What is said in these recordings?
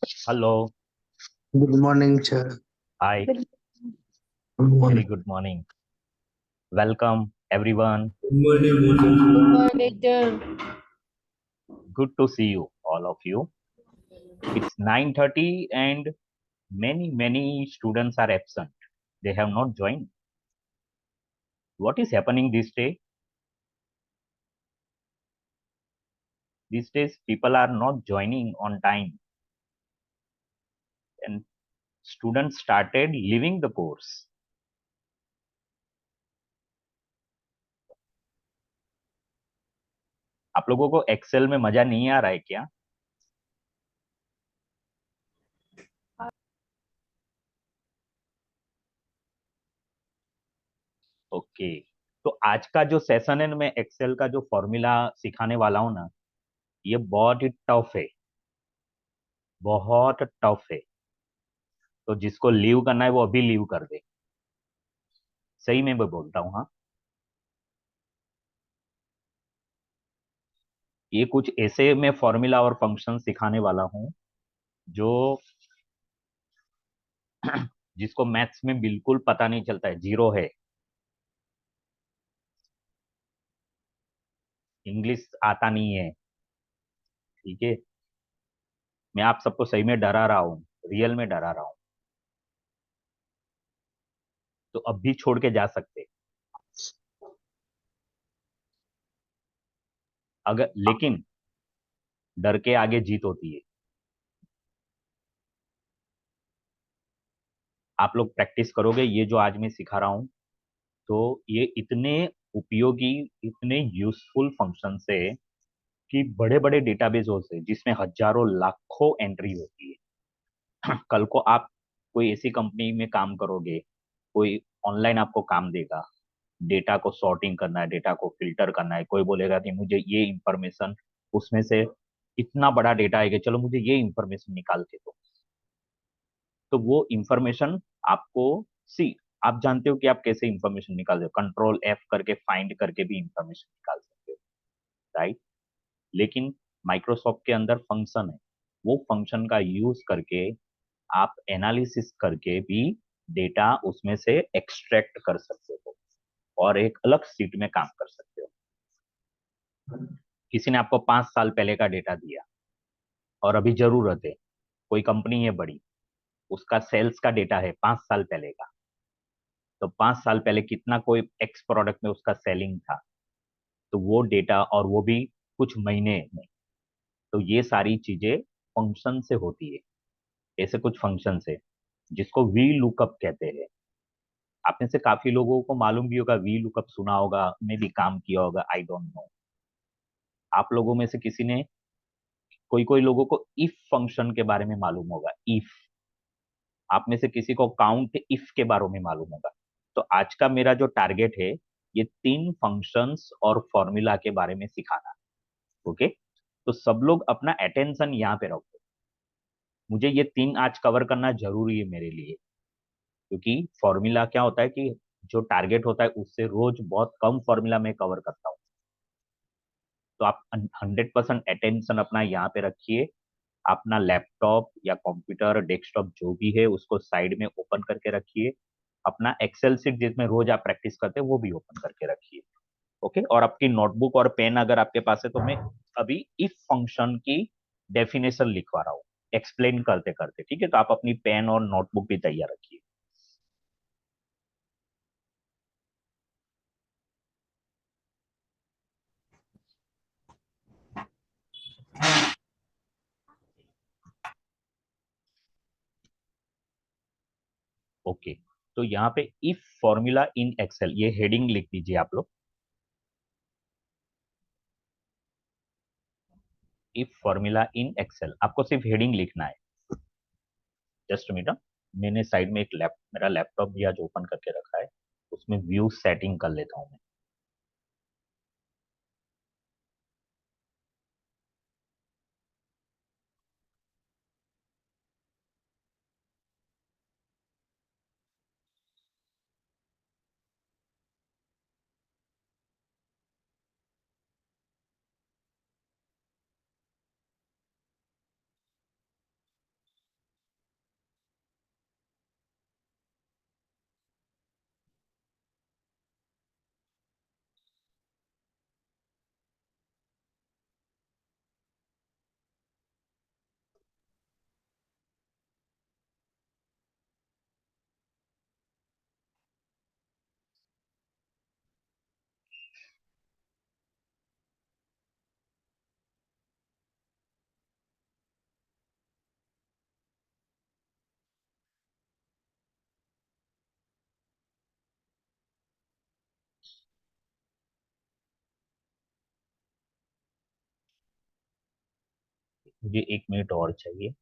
Hello. Good morning, sir. Hi. Good Good Very morning. good morning. Welcome, everyone. morning, sir. Good to see you, all of you. It's 9:30 and many students are absent. They have not joined. What is happening this day? These days, people are not joining on time and students started leaving the course. आप लोगों को Excel में मजा नहीं आ रहा है क्या? Okay. तो आज का जो सेशन है ना, मैं एक्सेल का जो फॉर्मूला सिखाने वाला हूँ ना, ये बहुत ही टफ है. बहुत टफ है. तो जिसको लीव करना है वो अभी लीव कर दे. सही में मैं बोलता हूँ. हाँ, ये कुछ ऐसे मैं फॉर्मूला और फंक्शन सिखाने वाला हूँ जो जिसको मैथ्स में बिल्कुल पता नहीं चलता है, जीरो है. इंग्लिश आता नहीं है. ठीक है. मैं आप सबको सही में डरा रहा हूँ. रियल में डरा रहा हूँ. तो अब भी छोड़ के जा सकते. अगर लेकिन डर के आगे जीत होती है. आप लोग प्रैक्टिस करोगे ये जो आज मैं सिखा रहा हूँ, तो ये इतने उपयोगी, इतने यूजफुल फंक्शन है कि बड़े बड़े डेटाबेस होते हैं जिसमें हजारों लाखों एंट्री होती है. कल को आप कोई ऐसी कंपनी में काम करोगे, कोई ऑनलाइन आपको काम देगा, डेटा को सॉर्टिंग करना है, डेटा को फिल्टर करना है. कोई बोलेगा कि मुझे ये इंफॉर्मेशन, उसमें से इतना बड़ा डेटा है कि चलो मुझे ये इंफॉर्मेशन निकाल के दो. तो वो इंफॉर्मेशन आपको, सी, आप जानते हो कि आप कैसे इंफॉर्मेशन निकाल सकते हो. कंट्रोल एफ करके फाइंड करके भी इंफॉर्मेशन निकाल सकते हो. राइट. लेकिन माइक्रोसॉफ्ट के अंदर फंक्शन है. वो फंक्शन का यूज करके आप एनालिसिस करके भी डेटा उसमें से एक्सट्रैक्ट कर सकते हो और एक अलग सीट में काम कर सकते हो. किसी ने आपको 5 साल पहले का डेटा दिया और अभी जरूरत है. कोई कंपनी है बड़ी, उसका सेल्स का डेटा है 5 साल पहले का. तो 5 साल पहले कितना कोई एक्स प्रोडक्ट में उसका सेलिंग था, तो वो डेटा, और वो भी कुछ महीने में. तो ये सारी चीजें फंक्शन से होती है. ऐसे कुछ फंक्शन है जिसको वी लुकअप कहते हैं. आप में से काफी लोगों को मालूम भी होगा, वी लुकअप सुना होगा, में भी काम किया होगा, आई डोंट नो. आप लोगों में से किसी ने, कोई कोई लोगों को इफ फंक्शन के बारे में मालूम होगा. इफ. आप में से किसी को काउंट इफ के बारे में मालूम होगा. तो आज का मेरा जो टारगेट है, ये तीन फंक्शंस और फॉर्मूला के बारे में सिखाना. ओके. तो सब लोग अपना अटेंशन यहाँ पे रखो. मुझे ये तीन आज कवर करना जरूरी है मेरे लिए. क्योंकि फॉर्मूला क्या होता है कि जो टारगेट होता है उससे रोज बहुत कम फॉर्मूला में कवर करता हूँ. तो आप 100% अटेंशन अपना यहाँ पे रखिए. अपना लैपटॉप या कंप्यूटर, डेस्कटॉप जो भी है उसको साइड में ओपन करके रखिए. अपना एक्सेल सीट जिसमें रोज आप प्रैक्टिस करते हैं वो भी ओपन करके रखिए. ओके. और आपकी नोटबुक और पेन अगर आपके पास है तो मैं अभी इफ फंक्शन की डेफिनेशन लिखवा रहा हूँ, एक्सप्लेन करते करते. ठीक है. तो आप अपनी पेन और नोटबुक भी तैयार रखिए. ओके. तो यहाँ पे इफ फॉर्मूला इन एक्सेल, ये हेडिंग लिख दीजिए आप लोग. इफ फॉर्मूला इन एक्सेल, आपको सिर्फ हेडिंग लिखना है. Just minute. मैंने साइड में एक मेरा लैपटॉप भी आज ओपन करके रखा है, उसमें व्यू सेटिंग कर लेता हूँ मैं. मुझे 1 मिनट और चाहिए।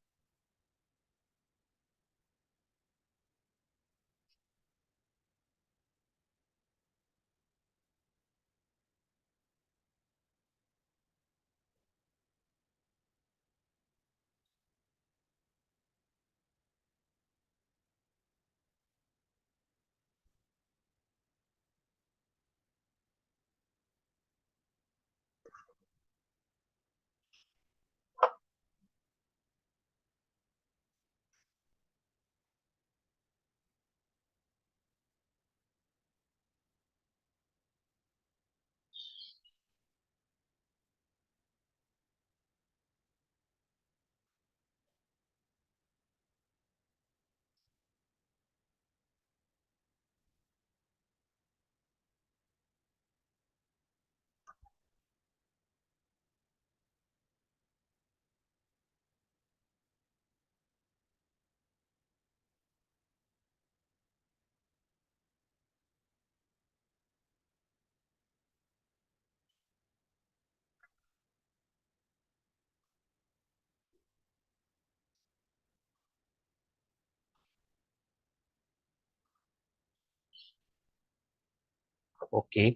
Okay,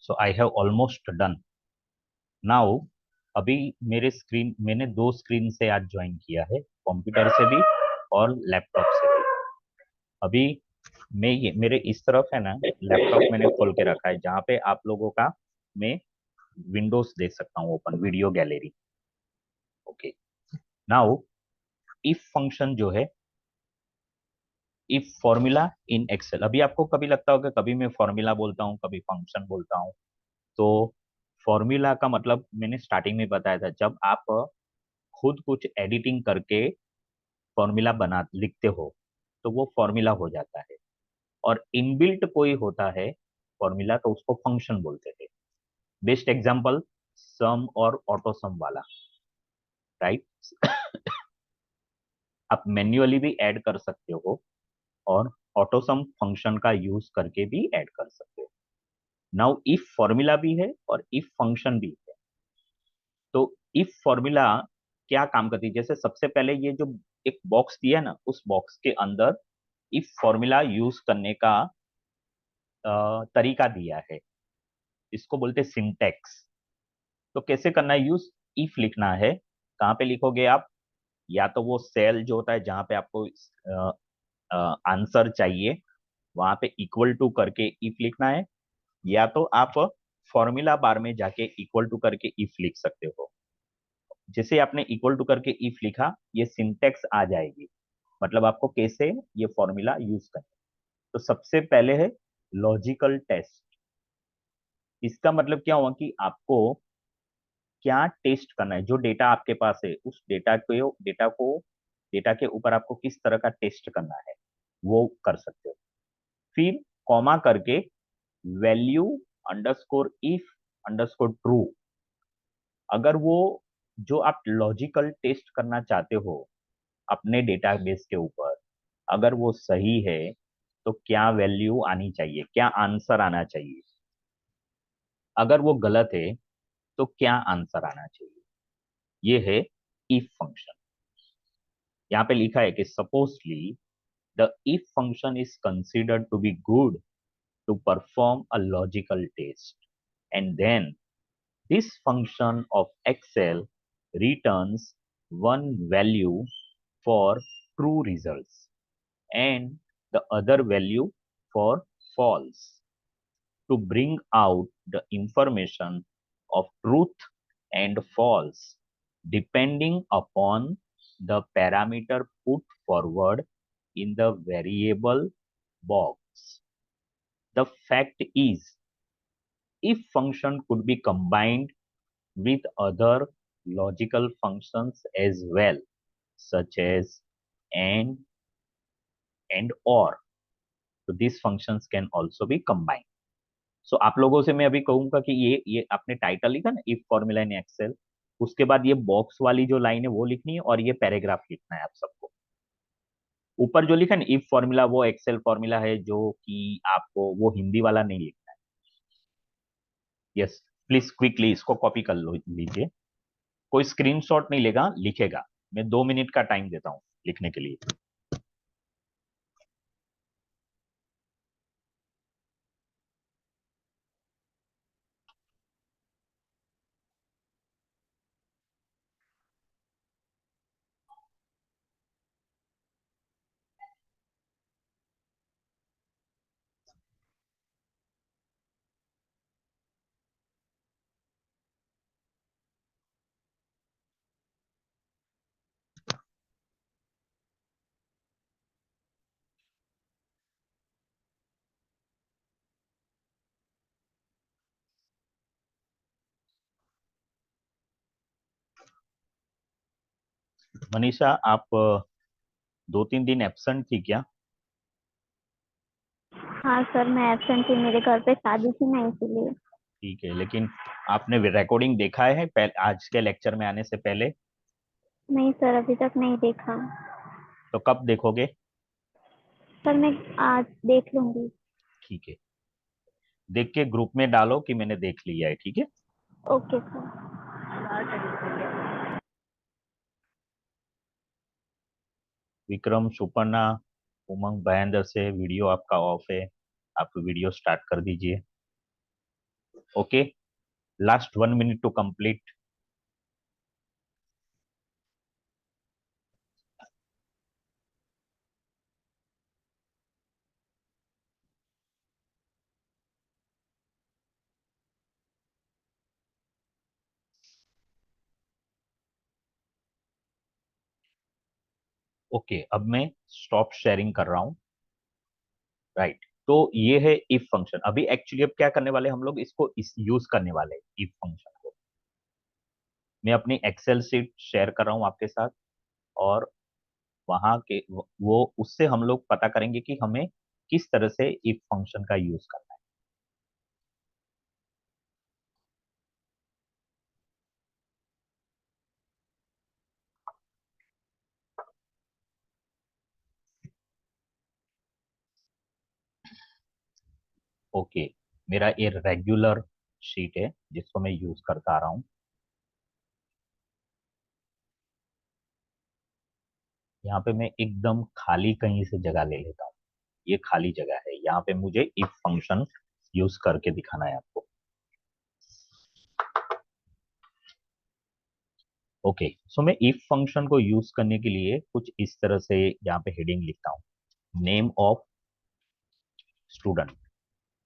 so I have almost done now. अभी मैंने 2 स्क्रीन से आज ज्वाइन किया है, कंप्यूटर से भी और लैपटॉप से भी। अभी मेरे इस तरफ है ना, लैपटॉप मैंने खोल के रखा है जहाँ पे आप लोगों का मैं विंडोज देख सकता हूँ, open video gallery. Okay, now if function जो है, इफ फॉर्मूला इन एक्सेल। अभी आपको कभी लगता होगा, कभी मैं फॉर्मूला बोलता हूँ, कभी फंक्शन बोलता हूँ। तो फॉर्मूला का मतलब मैंने स्टार्टिंग में बताया था, जब आप खुद कुछ एडिटिंग करके फॉर्मूला बना लिखते हो तो वो फॉर्मूला हो जाता है। और इनबिल्ट कोई होता है फॉर्मूला, तो उसको फंक्शन बोलते थे। बेस्ट एग्जांपल सम और ऑटो सम वाला, राइट। आप मैन्युअली भी ऐड कर सकते हो और ऑटो सम फंक्शन का यूज करके भी ऐड कर सकते हो। नाउ इफ फॉर्मूला भी है और इफ फंक्शन भी है। तो इफ फॉर्मूला क्या काम करती है, जैसे सबसे पहले ये जो एक बॉक्स दिया है ना, उस बॉक्स के अंदर इफ फॉर्मूला यूज करने का तरीका दिया है, इसको बोलते हैं सिंटैक्स। तो कैसे करना है यूज, इफ लिखना है, कहाँ पे लिखोगे आप, या तो वो सेल जो होता है जहां पे आपको आंसर चाहिए, वहां पे इक्वल टू करके इफ लिखना है, या तो आप फॉर्मूला बार में जाके इक्वल टू करके इफ लिख सकते हो। जैसे आपने इक्वल टू करके इफ लिखा, ये सिंटेक्स आ जाएगी, मतलब आपको कैसे ये फॉर्मूला यूज करना है। तो सबसे पहले है लॉजिकल टेस्ट। इसका मतलब क्या हुआ कि आपको क्या टेस्ट करना है, जो डेटा आपके पास है उस डेटा के ऊपर आपको किस तरह का टेस्ट करना है, वो कर सकते हो। फिर कॉमा करके value underscore if underscore true. अगर वो जो आप लॉजिकल टेस्ट करना चाहते हो अपने डेटाबेस के ऊपर, अगर वो सही है तो क्या वैल्यू आनी चाहिए, क्या आंसर आना चाहिए। अगर वो गलत है तो क्या आंसर आना चाहिए। ये है इफ फंक्शन। यहाँ पे लिखा है कि supposedly the if function is considered to be good to perform a logical test, and then this function of Excel returns one value for true results and the other value for false to bring out the information of truth and false depending upon the parameter put forward in the variable box. The fact is, if function could be combined with other logical functions as well, such as and and or, so these functions can also be combined. So आप लोगों से मैं अभी कहूंगा कि ये आपने title लिखा ना, इफ फॉर्मूला इन एक्सेल, उसके बाद ये बॉक्स वाली जो लाइन है वो लिखनी है और ये पैराग्राफ लिखना है आप सबको। ऊपर जो लिखा है ना इफ फॉर्मूला, वो एक्सेल फॉर्मूला है जो कि आपको वो हिंदी वाला नहीं लिखना है। यस, प्लीज क्विकली इसको कॉपी कर लो लीजिए। कोई स्क्रीनशॉट नहीं लेगा, लिखेगा। मैं 2 मिनट का टाइम देता हूँ लिखने के लिए। मनीषा, आप 2-3 दिन एब्सेंट थी क्या? हाँ सर, मैं एब्सेंट थी, मेरे घर पे शादी थी ना, इसीलिए। ठीक है, लेकिन आपने रिकॉर्डिंग देखा है आज के लेक्चर में आने से पहले? नहीं सर, अभी तक नहीं देखा। तो कब देखोगे? सर मैं आज देख लूंगी। ठीक है, देख के ग्रुप में डालो कि मैंने देख लिया है, ठीक है? Okay sir. विक्रम, सुपर्णा, उमंग, भयंदर से वीडियो आपका ऑफ है, आप वीडियो स्टार्ट कर दीजिए। Okay, last 1 minute to complete. Okay, अब मैं स्टॉप शेयरिंग कर रहा हूँ। राइट, तो ये है इफ फंक्शन। अभी एक्चुअली अब क्या करने वाले हम लोग, इसको यूज करने वाले इफ फंक्शन को। मैं अपनी एक्सेल शीट शेयर कर रहा हूँ आपके साथ, और वहां के वो उससे हम लोग पता करेंगे कि हमें किस तरह से इफ फंक्शन का यूज करना है। ओके, मेरा ये रेगुलर शीट है जिसको मैं यूज करता आ रहा हूँ। यहाँ पे मैं एकदम खाली कहीं से जगह ले लेता हूँ। ये खाली जगह है, यहाँ पे मुझे इफ फंक्शन यूज करके दिखाना है आपको। ओके, सो मैं इफ फंक्शन को यूज करने के लिए कुछ इस तरह से यहाँ पे हेडिंग लिखता हूँ, नेम ऑफ स्टूडेंट।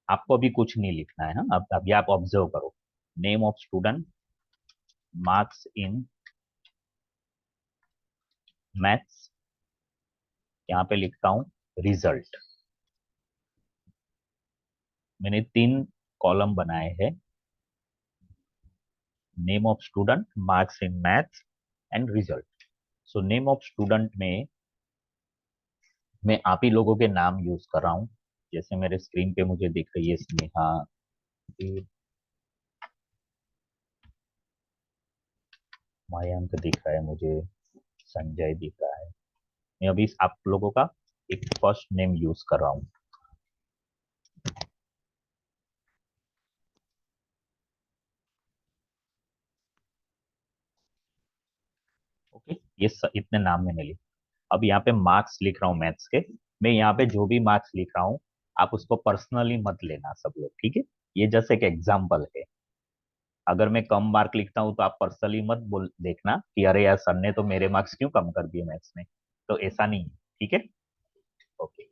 आपको अभी कुछ नहीं लिखना है, हाँ, अब अभी आप ऑब्जर्व करो। Name of student, marks in maths, यहाँ पे लिखता हूँ रिजल्ट। मैंने 3 कॉलम बनाए हैं, name of student, marks in maths and result. So name of student में मैं आप ही लोगों के नाम यूज कर रहा हूँ। जैसे मेरे स्क्रीन पे मुझे दिख रही है स्नेहा, मयंक दिख रहा है मुझे, संजय दिख रहा है। मैं अभी आप लोगों का एक फर्स्ट नेम यूज कर रहा हूँ। ओके, इतने नाम मैंने लिखे। अब यहाँ पे मार्क्स लिख रहा हूँ मैथ्स के। मैं यहाँ पे जो भी मार्क्स लिख रहा हूँ, आप उसको पर्सनली मत लेना सब लोग, ठीक है? ये जैसे एक एग्जाम्पल है। अगर मैं कम मार्क लिखता हूँ तो आप पर्सनली मत बोल देखना कि अरे यार सर ने तो मेरे मार्क्स क्यों कम कर दिए मैथ्स में। तो ऐसा नहीं है, ठीक है? ओके।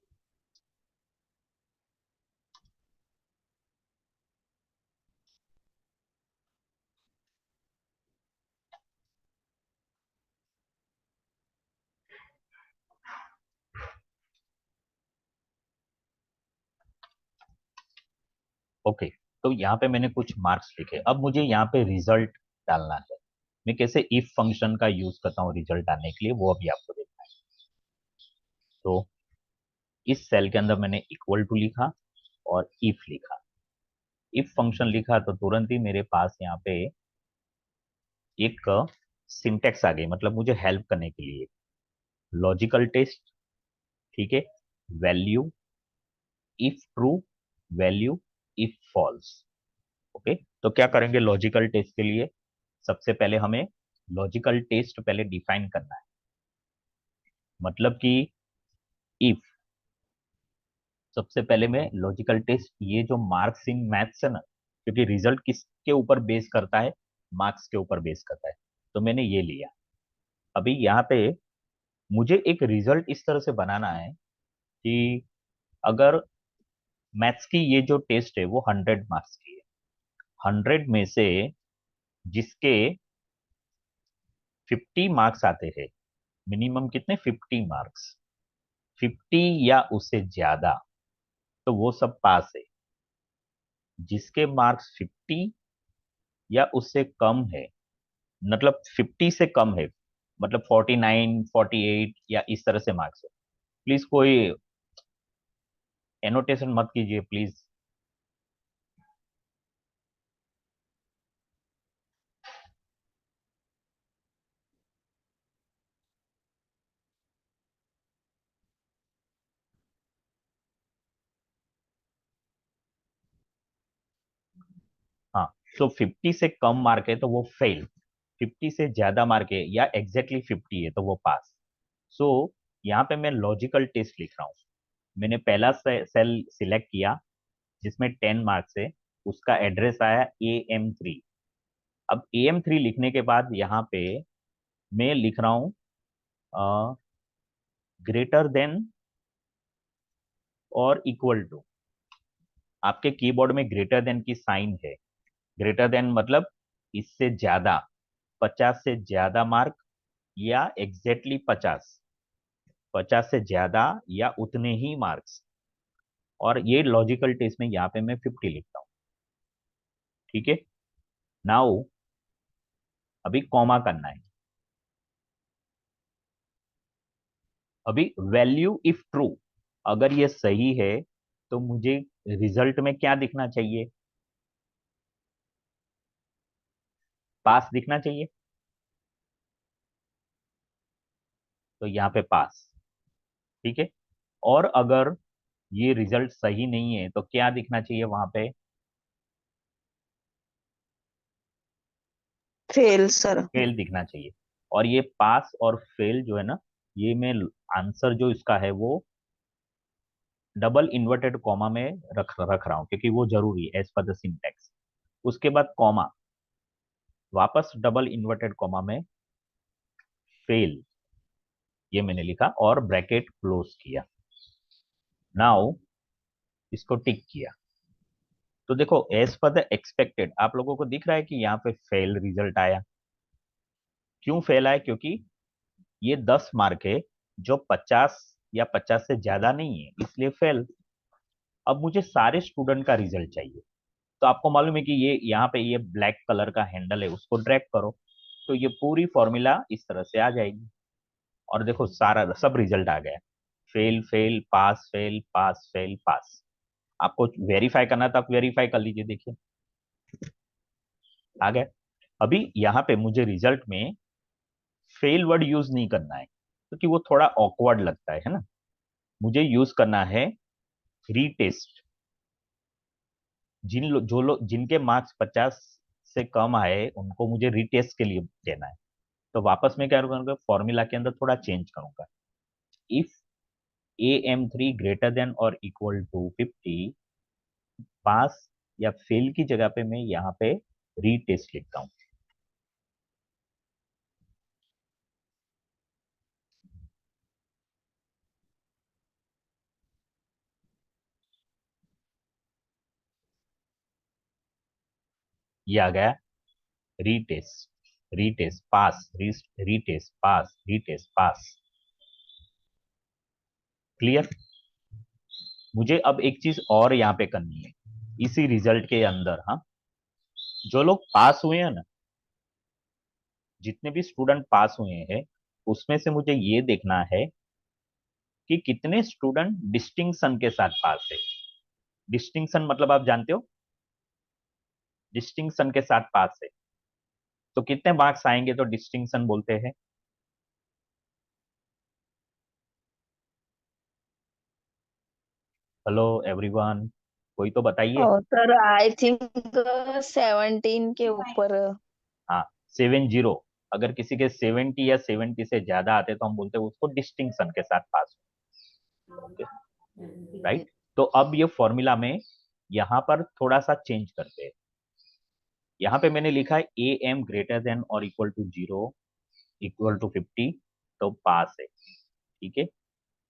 ओके, तो यहाँ पे मैंने कुछ मार्क्स लिखे। अब मुझे यहाँ पे रिजल्ट डालना है। मैं कैसे इफ फंक्शन का यूज करता हूँ रिजल्ट डालने के लिए, वो अभी आपको देखना है। तो इस सेल के अंदर मैंने इक्वल टू लिखा और इफ लिखा। इफ फंक्शन लिखा तो तुरंत ही मेरे पास यहाँ पे एक सिंटेक्स आ गई, मतलब मुझे हेल्प करने के लिए। लॉजिकल टेस्ट, ठीक है, value if true, value if false. Okay, तो क्या करेंगे लॉजिकल टेस्ट के लिए? सबसे पहले हमें लॉजिकल टेस्ट पहले डिफाइन करना है। मतलब कि इफ, सबसे पहले मैं लॉजिकल टेस्ट, ये जो मार्क्स इन मैथ्स है ना, क्योंकि रिजल्ट किसके ऊपर बेस करता है, मार्क्स के ऊपर बेस करता है, तो मैंने ये लिया। अभी यहाँ पे मुझे एक रिजल्ट इस तरह से बनाना है कि अगर मैथ्स की ये जो टेस्ट है वो 100 मार्क्स की है, 100 में से जिसके 50 मार्क्स आते हैं, मिनिमम कितने, 50 मार्क्स, 50 या उससे ज्यादा, तो वो सब पास है। जिसके मार्क्स 50 या उससे कम है, मतलब 50 से कम है, मतलब 49 48 या इस तरह से मार्क्स है, प्लीज कोई एनोटेशन मत कीजिए प्लीज। हाँ, तो 50 से कम मार्क है तो वो फेल, 50 से ज्यादा मार्क है या एग्जैक्टली 50 है तो वो पास। सो यहाँ पे मैं लॉजिकल टेस्ट लिख रहा हूँ। मैंने पहला सेल सिलेक्ट किया जिसमें 10 मार्क्स है, उसका एड्रेस आया AM3। अब AM3 लिखने के बाद यहाँ पे मैं लिख रहा हूँ ग्रेटर देन और इक्वल टू। आपके कीबोर्ड में ग्रेटर देन की साइन है, ग्रेटर देन मतलब इससे ज्यादा, 50 से ज्यादा मार्क या एग्जैक्टली 50, 50 से ज्यादा या उतने ही मार्क्स। और ये लॉजिकल टेस्ट में यहाँ पे मैं 50 लिखता हूँ। ठीक है, नाउ अभी कॉमा करना है। अभी वैल्यू इफ ट्रू, अगर ये सही है तो मुझे रिजल्ट में क्या दिखना चाहिए, पास दिखना चाहिए, तो यहाँ पे पास। ठीक है, और अगर ये रिजल्ट सही नहीं है तो क्या दिखना चाहिए वहां पे, Fail, sir. फेल दिखना चाहिए। और ये पास और फेल जो है ना, ये मैं आंसर जो इसका है वो डबल इन्वर्टेड कॉमा में रख रहा हूँ क्योंकि वो जरूरी है एज पर द सिंटैक्स। उसके बाद कॉमा, वापस डबल इन्वर्टेड कॉमा में फेल, ये मैंने लिखा और ब्रैकेट क्लोज किया। नाउ इसको टिक किया, तो देखो एज पर द एक्सपेक्टेड आप लोगों को दिख रहा है कि यहाँ पे फेल रिजल्ट आया। क्यों फेल आया, क्योंकि ये 10 मार्क है जो 50 या 50 से ज्यादा नहीं है, इसलिए फेल। अब मुझे सारे स्टूडेंट का रिजल्ट चाहिए, तो आपको मालूम है कि ये यहाँ पे ये ब्लैक कलर का हैंडल है, उसको ड्रैग करो तो ये पूरी फॉर्मूला इस तरह से आ जाएगी। और देखो सारा सब रिजल्ट आ गया, fail fail pass fail pass fail pass. आपको वेरीफाई करना था, आप वेरीफाई कर लीजिए, देखिए आ गया। अभी यहाँ पे मुझे रिजल्ट में फेल वर्ड यूज नहीं करना है क्योंकि वो थोड़ा ऑकवर्ड लगता है ना। मुझे यूज करना है रीटेस्ट। जो लोग जिनके मार्क्स 50 से कम आए उनको मुझे रीटेस्ट के लिए देना है। तो वापस में क्या करूंगा, फॉर्मूला के अंदर थोड़ा चेंज करूंगा। इफ AM3 ग्रेटर देन और इक्वल टू 50, पास या फेल की जगह पे मैं यहाँ पे रीटेस्ट लिखता हूँ। ये आ गया रीटेस्ट, रीटेस्ट पास, रीटेस्ट पास, रीटेस्ट पास। क्लियर। मुझे अब एक चीज और यहाँ पे करनी है इसी रिजल्ट के अंदर। हाँ, जो लोग पास हुए हैं ना, जितने भी स्टूडेंट पास हुए हैं उसमें से मुझे ये देखना है कि कितने स्टूडेंट डिस्टिंक्शन के साथ पास है। डिस्टिंक्शन मतलब आप जानते हो, डिस्टिंक्शन के साथ पास है तो कितने मार्क्स आएंगे तो डिस्टिंक्शन बोलते हैं। हेलो एवरीवन, कोई तो बताइए। Oh, sir, I think 17 के ऊपर. हाँ, 70, अगर किसी के 70 या 70 से ज्यादा आते तो हम बोलते हैं उसको डिस्टिंक्शन के साथ पास हो, राइट। तो अब ये फॉर्मूला में यहाँ पर थोड़ा सा चेंज करते हैं। यहाँ पे मैंने लिखा है ए एम ग्रेटर देन और इक्वल टू 0 इक्वल टू 50, तो पास है, ठीक है।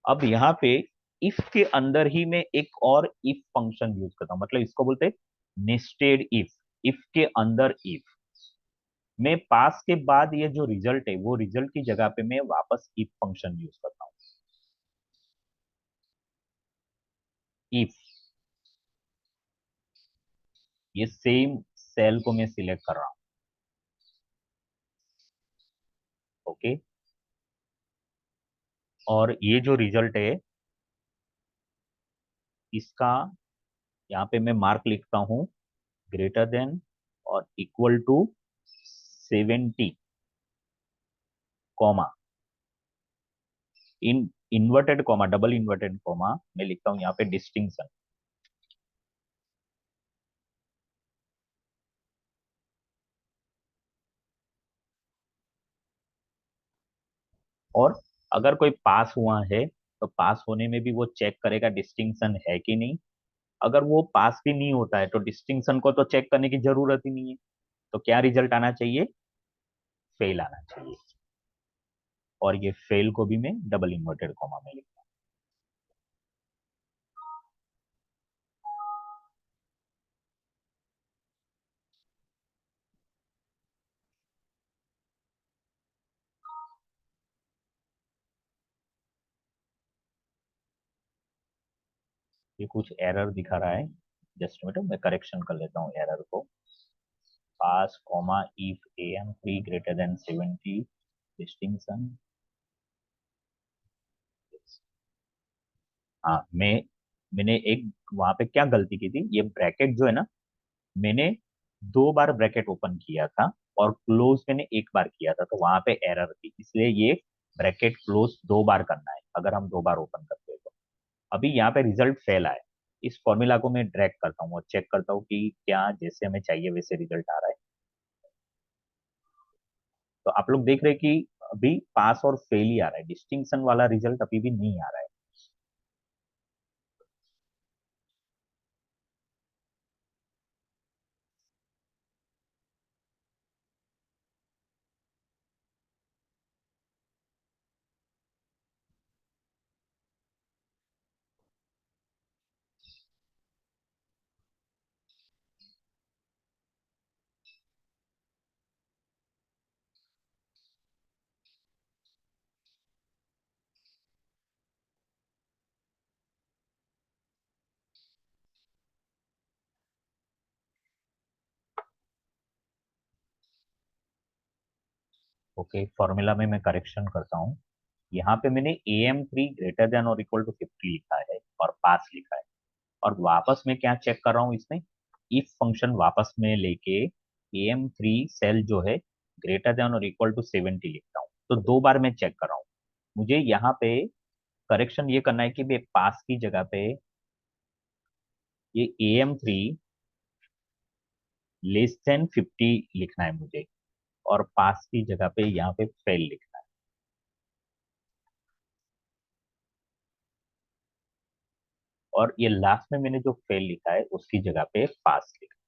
अब यहाँ पे इफ के अंदर ही मैं एक और इफ फंक्शन यूज करता हूँ, मतलब इसको बोलते हैं नेस्टेड इफ। इफ के अंदर इफ मैं पास के बाद ये जो रिजल्ट है वो रिजल्ट की जगह पे मैं वापस इफ फंक्शन यूज करता हूँ। इफ ये सेम सेल को मैं सिलेक्ट कर रहा हूँ, ओके। और ये जो रिजल्ट है इसका यहाँ पे मैं मार्क लिखता हूँ ग्रेटर देन और equal to 70, comma in inverted comma, double inverted comma मैं लिखता हूँ यहाँ पे डिस्टिंक्शन। और अगर कोई पास हुआ है तो पास होने में भी वो चेक करेगा डिस्टिंक्शन है कि नहीं। अगर वो पास भी नहीं होता है तो डिस्टिंक्शन को तो चेक करने की जरूरत ही नहीं है, तो क्या रिजल्ट आना चाहिए, फेल आना चाहिए। और ये फेल को भी मैं डबल इन्वर्टेड कॉमा में लिखता हूँ। ये कुछ एरर दिखा रहा है, जस्ट मिनट मैं करेक्शन कर लेता हूँ एरर को। Pass comma if A M 3 greater than 70 distinction. हाँ मैंने एक वहां पे क्या गलती की थी, ये ब्रैकेट जो है ना, मैंने 2 बार ब्रैकेट ओपन किया था और क्लोज मैंने 1 बार किया था, तो वहां पे एरर थी, इसलिए ये ब्रैकेट क्लोज 2 बार करना है अगर हम 2 बार ओपन करते हैं तो। अभी यहाँ पे रिजल्ट फेल आया, इस फॉर्मूला को मैं ड्रैग करता हूँ और चेक करता हूँ कि क्या जैसे हमें चाहिए वैसे रिजल्ट आ रहा है। तो आप लोग देख रहे हैं कि अभी पास और फेल ही आ रहा है, डिस्टिंक्शन वाला रिजल्ट अभी भी नहीं आ रहा है। ओके, फॉर्मूला में मैं करेक्शन करता हूँ। यहाँ पे मैंने ए एम 3 ग्रेटर देन और इक्वल टू 50 लिखा है और पास लिखा है, और वापस मैं क्या चेक कर रहा हूँ इसमें, इफ फंक्शन वापस में लेके ए एम 3 सेल जो है ग्रेटर देन और इक्वल टू 70 लिखता हूँ, तो 2 बार मैं चेक कर रहा हूँ। मुझे यहाँ पे करेक्शन ये करना है कि मैं पास की जगह पे ये ए एम 3 लेस देन 50 लिखना है मुझे, और पास की जगह पे यहाँ पे फेल लिखना है। और ये लास्ट में मैंने जो फेल लिखा है उसकी जगह पे पास लिखा है।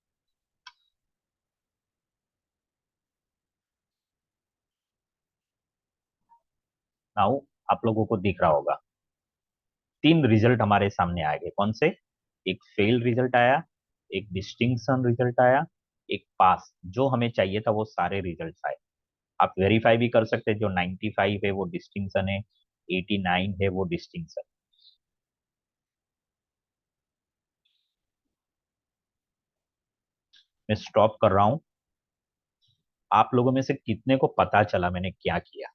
नाउ आप लोगों को दिख रहा होगा 3 रिजल्ट हमारे सामने आ गए, कौन से, एक फेल रिजल्ट आया, एक डिस्टिंक्शन रिजल्ट आया, एक पास। जो हमें चाहिए था वो सारे रिजल्ट आए। आप वेरीफाई भी कर सकते हैं, जो 95 है वो डिस्टिंक्शन है, 89 है वो डिस्टिंक्शन। मैं स्टॉप कर रहा हूं। आप लोगों में से कितने को पता चला मैंने क्या किया?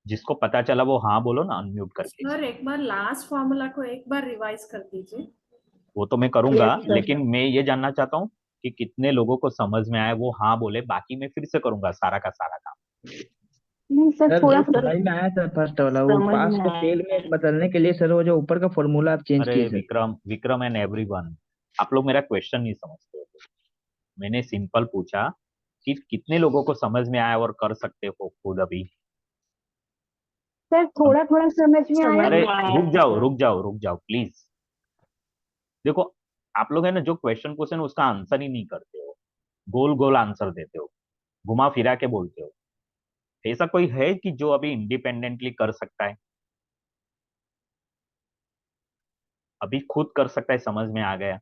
जिसको पता चला वो हाँ बोलो ना, अनम्यूट करके। सर एक बार लास्ट फॉर्मूला को एक बार रिवाइज कर दीजिए। वो तो मैं करूंगा, यस सर। लेकिन मैं ये जानना चाहता हूँ कि कितने लोगों को समझ में आया, वो हाँ बोले, बाकी मैं फिर से करूंगा सारा का सारा काम। नहीं सर, सर थोड़ा जो समझ में आया सर फर्स्ट वाला, वो समझ पास में को आया। फेल में बदलने के लिए सर वो जो ऊपर का फॉर्मूला आप चेंज अरे किए sir. Vikram, Vikram and everyone, आप लोग मेरा क्वेश्चन नहीं समझते हो। मैंने सिंपल पूछा कि कितने लोगों को समझ में आया और कर सकते हो खुद अभी। सर थोड़ा थोड़ा समझ में आया। अरे रुक जाओ प्लीज। देखो, आप लोग है ना जो क्वेश्चन क्वेश्चन उसका आंसर ही नहीं करते हो, गोल गोल आंसर देते हो, घुमा फिरा के बोलते हो। ऐसा कोई है कि जो अभी इंडिपेंडेंटली कर सकता है, अभी खुद कर सकता है, समझ में आ गया?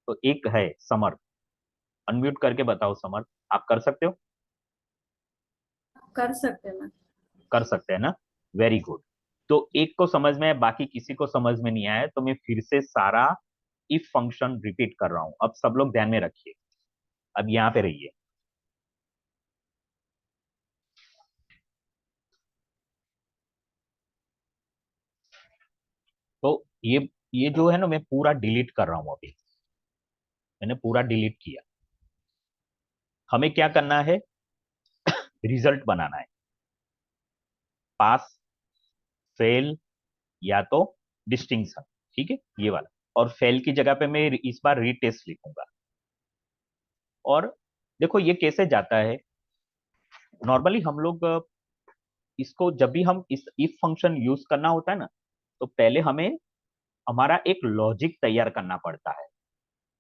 तो एक है समर्थ, अनम्यूट करके बताओ समर्थ, आप कर सकते हो? कर सकते हैं ना। कर सकते हैं ना, वेरी गुड। तो एक को समझ में है, बाकी किसी को समझ में नहीं आया, तो मैं फिर से सारा इफ फंक्शन रिपीट कर रहा हूं। अब सब लोग ध्यान में रखिए, अब यहां पे रहिए। तो ये जो है ना, मैं पूरा डिलीट कर रहा हूं अभी, मैंने पूरा डिलीट किया। हमें क्या करना है, रिजल्ट बनाना है, पास, फेल, या तो डिस्टिंक्शन। ठीक है, ये वाला। और फेल की जगह पे मैं इस बार रीटेस्ट लिखूंगा। और देखो ये कैसे जाता है, नॉर्मली हम लोग इसको जब भी हम इस इफ फंक्शन यूज करना होता है ना, तो पहले हमें हमारा एक लॉजिक तैयार करना पड़ता है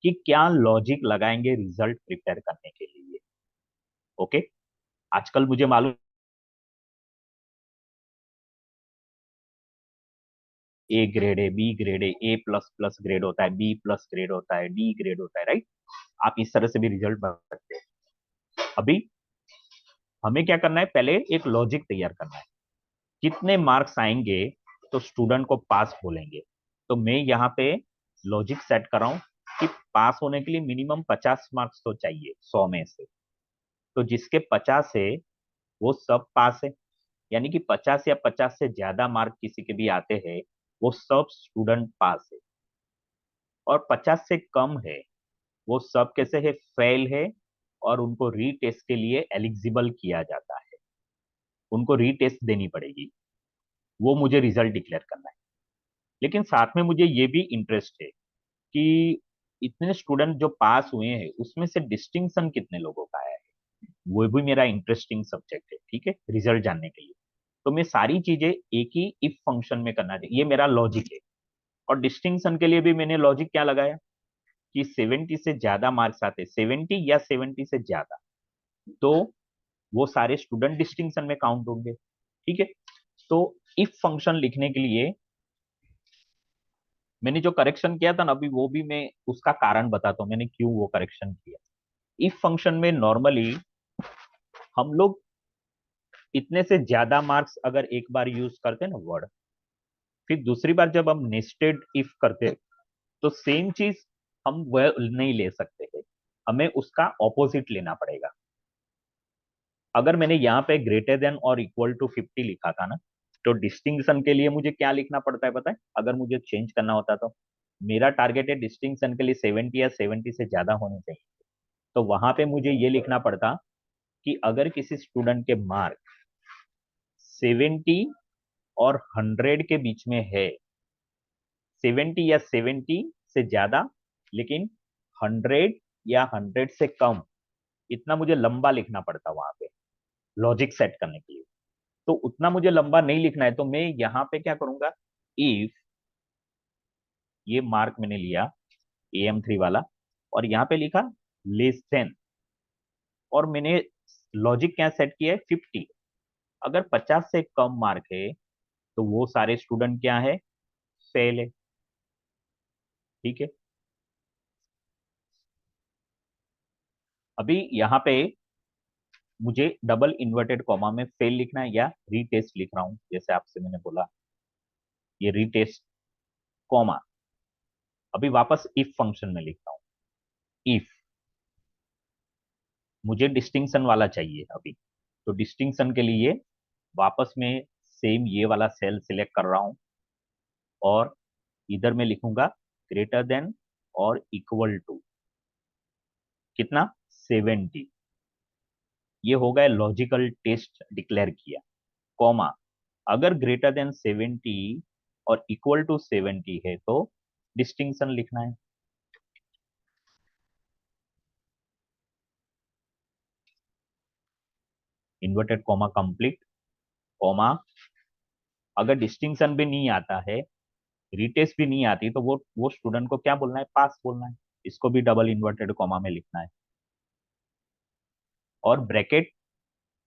कि क्या लॉजिक लगाएंगे रिजल्ट प्रिपेयर करने के लिए। ओके, आजकल मुझे मालूम ए ग्रेड है, बी ग्रेड है, ए प्लस प्लस ग्रेड होता है, बी प्लस ग्रेड होता है, डी ग्रेड होता है, राइट? आप इस तरह से भी रिजल्ट बना सकते हैं। अभी हमें क्या करना है, पहले एक लॉजिक तैयार करना है, कितने मार्क्स आएंगे तो स्टूडेंट को पास बोलेंगे। तो मैं यहाँ पे लॉजिक सेट कर रहा हूँ कि पास होने के लिए मिनिमम 50 मार्क्स तो चाहिए 100 में से। तो जिसके 50 है वो सब पास है, यानी कि 50 या 50 से ज्यादा मार्क किसी के भी आते हैं वो सब स्टूडेंट पास है। और 50 से कम है वो सब कैसे है, फेल है, और उनको रीटेस्ट के लिए एलिजिबल किया जाता है, उनको रीटेस्ट देनी पड़ेगी। वो मुझे रिजल्ट डिक्लेयर करना है। लेकिन साथ में मुझे ये भी इंटरेस्ट है कि इतने स्टूडेंट जो पास हुए हैं उसमें से डिस्टिंक्शन कितने लोगों का आया है, वो भी मेरा इंटरेस्टिंग सब्जेक्ट है। ठीक है, रिजल्ट जानने के लिए तो मैं सारी चीजें एक ही इफ फंक्शन में करना चाहिए, ये मेरा लॉजिक है। और डिस्टिंक्शन के लिए भी मैंने लॉजिक क्या लगाया कि 70 से ज्यादा मार्क्स आते, 70 या 70 से ज्यादा, तो वो सारे स्टूडेंट डिस्टिंक्शन में काउंट होंगे। ठीक है, तो इफ फंक्शन लिखने के लिए मैंने जो करेक्शन किया था ना अभी, वो भी मैं उसका कारण बताता हूँ मैंने क्यों वो करेक्शन किया। इफ फंक्शन में नॉर्मली हम लोग इतने से ज्यादा मार्क्स अगर एक बार यूज करते ना वर्ड, फिर दूसरी बार जब हम नेस्टेड इफ करते तो सेम चीज हम वह नहीं ले सकते हैं, हमें उसका ऑपोजिट लेना पड़ेगा। अगर मैंने यहाँ पे ग्रेटर देन और इक्वल टू 50 लिखा था ना, तो डिस्टिंक्शन के लिए मुझे क्या लिखना पड़ता है पता है? अगर मुझे चेंज करना होता तो मेरा टारगेट है डिस्टिंक्शन के लिए 70 या 70 से ज्यादा होने चाहिए, तो वहां पे मुझे ये लिखना पड़ता कि अगर किसी स्टूडेंट के मार्क 70 और 100 के बीच में है, 70 या 70 से ज्यादा, लेकिन 100 या 100 से कम, इतना मुझे लंबा लिखना पड़ता वहां पे लॉजिक सेट करने के लिए। तो उतना मुझे लंबा नहीं लिखना है, तो मैं यहाँ पे क्या करूंगा, इफ ये मार्क मैंने लिया AM3 वाला और यहाँ पे लिखा लेस देन, और मैंने लॉजिक क्या सेट किया है, 50। अगर 50 से कम मार्क है तो वो सारे स्टूडेंट क्या है, फेल है। ठीक है, अभी यहाँ पे मुझे डबल इन्वर्टेड कॉमा में फेल लिखना है या रीटेस्ट लिख रहा हूं, जैसे आपसे मैंने बोला ये रीटेस्ट कॉमा। अभी वापस इफ फंक्शन में लिखता हूं, इफ मुझे डिस्टिंक्शन वाला चाहिए अभी, तो डिस्टिंक्शन के लिए वापस में सेम ये वाला सेल सिलेक्ट कर रहा हूं और इधर में लिखूंगा ग्रेटर देन और इक्वल टू कितना, 70। ये हो गया लॉजिकल टेस्ट डिक्लेयर किया, कॉमा अगर ग्रेटर देन 70 और इक्वल टू 70 है तो डिस्टिंक्शन लिखना है। इन्वर्टेड कॉमा कंप्लीट कॉमा, अगर डिस्टिंक्शन भी नहीं आता है, रीटेस्ट भी नहीं आती, तो वो स्टूडेंट को क्या बोलना है, पास बोलना है। इसको भी डबल इन्वर्टेड कॉमा में लिखना है और ब्रैकेट